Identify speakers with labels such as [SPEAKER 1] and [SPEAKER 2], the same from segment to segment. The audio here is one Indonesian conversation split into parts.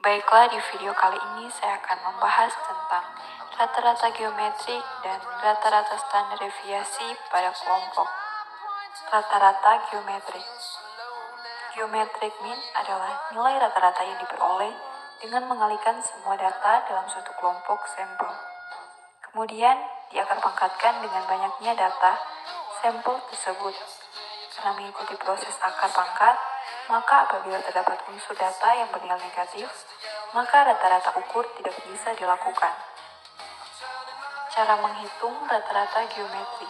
[SPEAKER 1] Baiklah, di video kali ini saya akan membahas tentang rata-rata geometrik dan rata-rata standar deviasi pada kelompok. Rata-rata geometrik. Geometric mean adalah nilai rata-rata yang diperoleh dengan mengalihkan semua data dalam suatu kelompok sampel. Kemudian, diakar pangkatkan dengan banyaknya data sampel tersebut. Karena mengikuti proses akar pangkat, maka apabila terdapat unsur data yang bernilai negatif, maka rata-rata ukur tidak bisa dilakukan. Cara menghitung rata-rata geometri.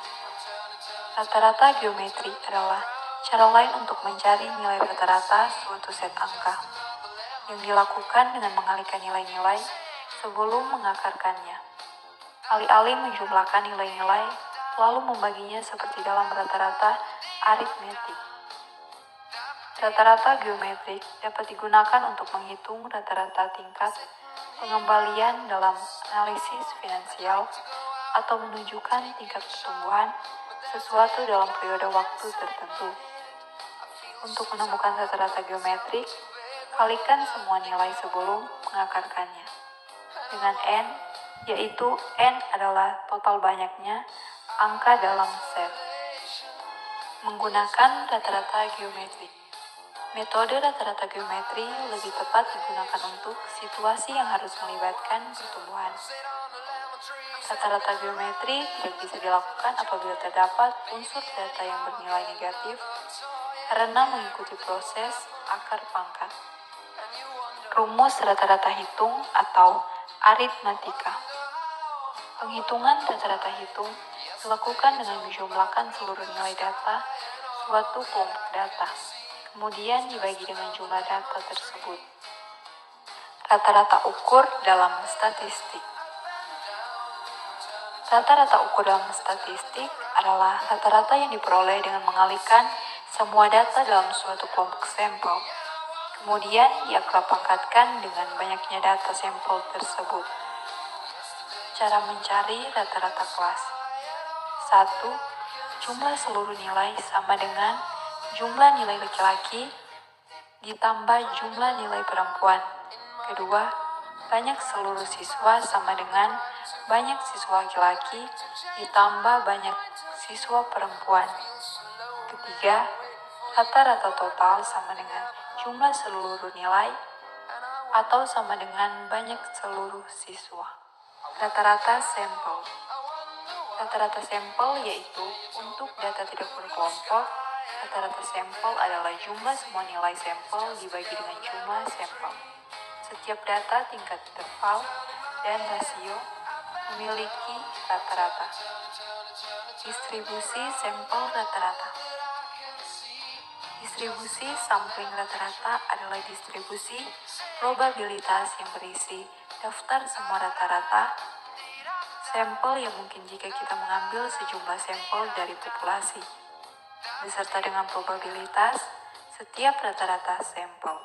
[SPEAKER 1] Rata-rata geometri adalah cara lain untuk mencari nilai rata-rata suatu set angka, yang dilakukan dengan mengalihkan nilai-nilai sebelum mengakarkannya. Alih-alih menjumlahkan nilai-nilai, lalu membaginya seperti dalam rata-rata aritmetik. Rata-rata geometrik dapat digunakan untuk menghitung rata-rata tingkat pengembalian dalam analisis finansial atau menunjukkan tingkat pertumbuhan sesuatu dalam periode waktu tertentu. Untuk menemukan rata-rata geometrik, kalikan semua nilai sebelum mengakarkannya dengan N, yaitu N adalah total banyaknya angka dalam set. Menggunakan rata-rata geometri. Metode rata-rata geometri lebih tepat digunakan untuk situasi yang harus melibatkan pertumbuhan. Rata-rata geometri tidak bisa dilakukan apabila terdapat unsur data yang bernilai negatif karena mengikuti proses akar pangkat. Rumus rata-rata hitung atau aritmatika. Penghitungan rata-rata hitung dilakukan dengan menjumlahkan seluruh nilai data suatu kelompok data, kemudian dibagi dengan jumlah data tersebut. Rata-rata ukur dalam statistik. Rata-rata ukur dalam statistik adalah rata-rata yang diperoleh dengan mengalihkan semua data dalam suatu kelompok sampel, kemudian diakar pangkatkan dengan banyaknya data sampel tersebut. Cara mencari rata-rata kelas. 1. Jumlah seluruh nilai sama dengan jumlah nilai laki-laki ditambah jumlah nilai perempuan. Kedua, banyak seluruh siswa sama dengan banyak siswa laki-laki ditambah banyak siswa perempuan. Ketiga, rata-rata total sama dengan jumlah seluruh nilai atau sama dengan banyak seluruh siswa. Rata-rata sampel. Rata-rata sampel yaitu untuk data tidak berkelompok. Rata-rata sampel adalah jumlah semua nilai sampel dibagi dengan jumlah sampel. Setiap data tingkat interval dan rasio memiliki rata-rata. Distribusi sampel rata-rata. Distribusi sampling rata-rata adalah distribusi probabilitas yang berisi daftar semua rata-rata sampel yang mungkin jika kita mengambil sejumlah sampel dari populasi, beserta dengan probabilitas setiap rata-rata sampel.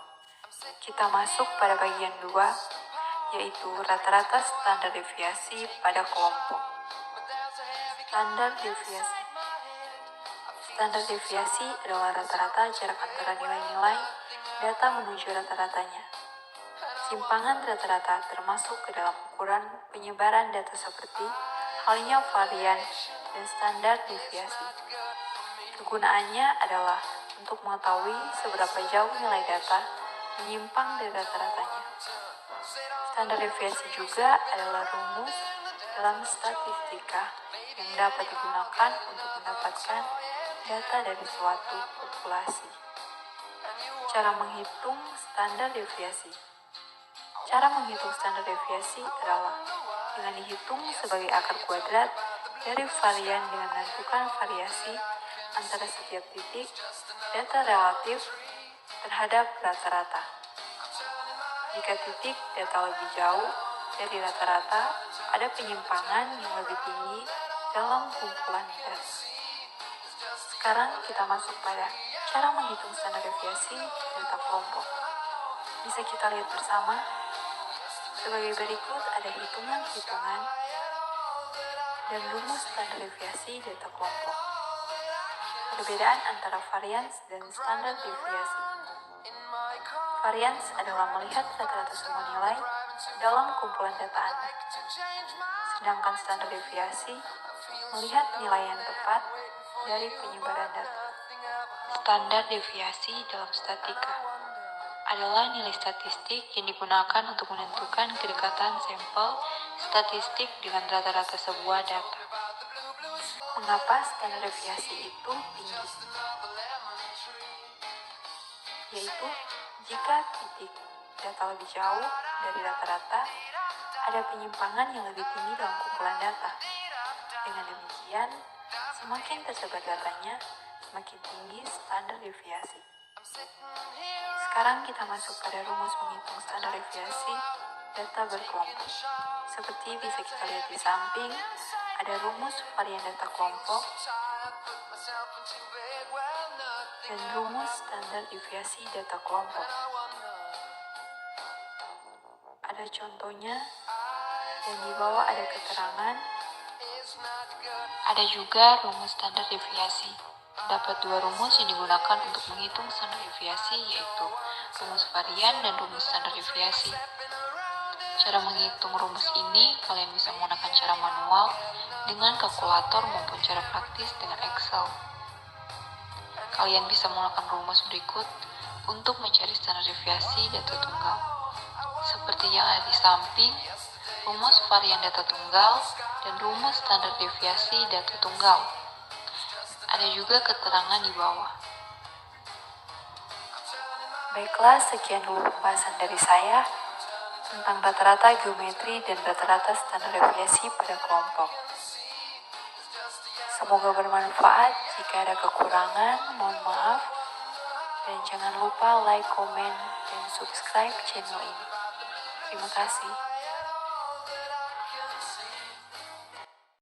[SPEAKER 1] Kita masuk pada bagian 2, yaitu rata-rata standar deviasi pada kelompok. Standar deviasi. Standar deviasi adalah rata-rata jarak antara nilai-nilai data menuju rata-ratanya. Simpangan rata-rata termasuk ke dalam ukuran penyebaran data seperti halnya varian dan standar deviasi. Kegunaannya adalah untuk mengetahui seberapa jauh nilai data menyimpang dari rata-ratanya. Standar deviasi juga adalah rumus dalam statistika yang dapat digunakan untuk mendapatkan data dari suatu populasi. Cara menghitung standar deviasi. Cara menghitung standar deviasi adalah dengan dihitung sebagai akar kuadrat dari varian dengan menentukan variasi antara setiap titik data relatif terhadap rata-rata. Jika titik data lebih jauh dari rata-rata, ada penyimpangan yang lebih tinggi dalam kumpulan data. Sekarang kita masuk pada cara menghitung standar deviasi data kelompok. Bisa kita lihat bersama. Sebagai berikut ada hitungan-hitungan dan rumus standar deviasi data kelompok. Perbedaan antara varians dan standar deviasi. Variance adalah melihat rata-rata semua nilai dalam kumpulan data Anda. Sedangkan standar deviasi melihat nilai yang tepat dari penyebaran data. Standar deviasi dalam statika adalah nilai statistik yang digunakan untuk menentukan kedekatan sampel statistik dengan rata-rata sebuah data. Mengapa standar deviasi itu tinggi? Yaitu, jika titik data lebih jauh dari rata-rata, ada penyimpangan yang lebih tinggi dalam kumpulan data. Dengan demikian, semakin tersebar datanya, semakin tinggi standar deviasi. Sekarang kita masuk pada rumus menghitung standar deviasi data berkelompok. Seperti bisa kita lihat di samping, ada rumus varian data kelompok dan rumus standar deviasi data kelompok. Ada contohnya, dan di bawah ada keterangan. Ada juga rumus standar deviasi. Terdapat dua rumus yang digunakan untuk menghitung standar deviasi, yaitu rumus varian dan rumus standar deviasi. Cara menghitung rumus ini, kalian bisa menggunakan cara manual dengan kalkulator maupun cara praktis dengan Excel. Kalian bisa menggunakan rumus berikut untuk mencari standar deviasi data tunggal. Seperti yang ada di samping, rumus varian data tunggal dan rumus standar deviasi data tunggal. Ada juga keterangan di bawah. Baiklah, sekian dulu pembahasan dari saya tentang rata-rata geometri dan rata-rata standar deviasi pada kelompok. Semoga bermanfaat. Jika ada kekurangan, mohon maaf. Dan jangan lupa like, komen, dan subscribe channel ini. Terima kasih.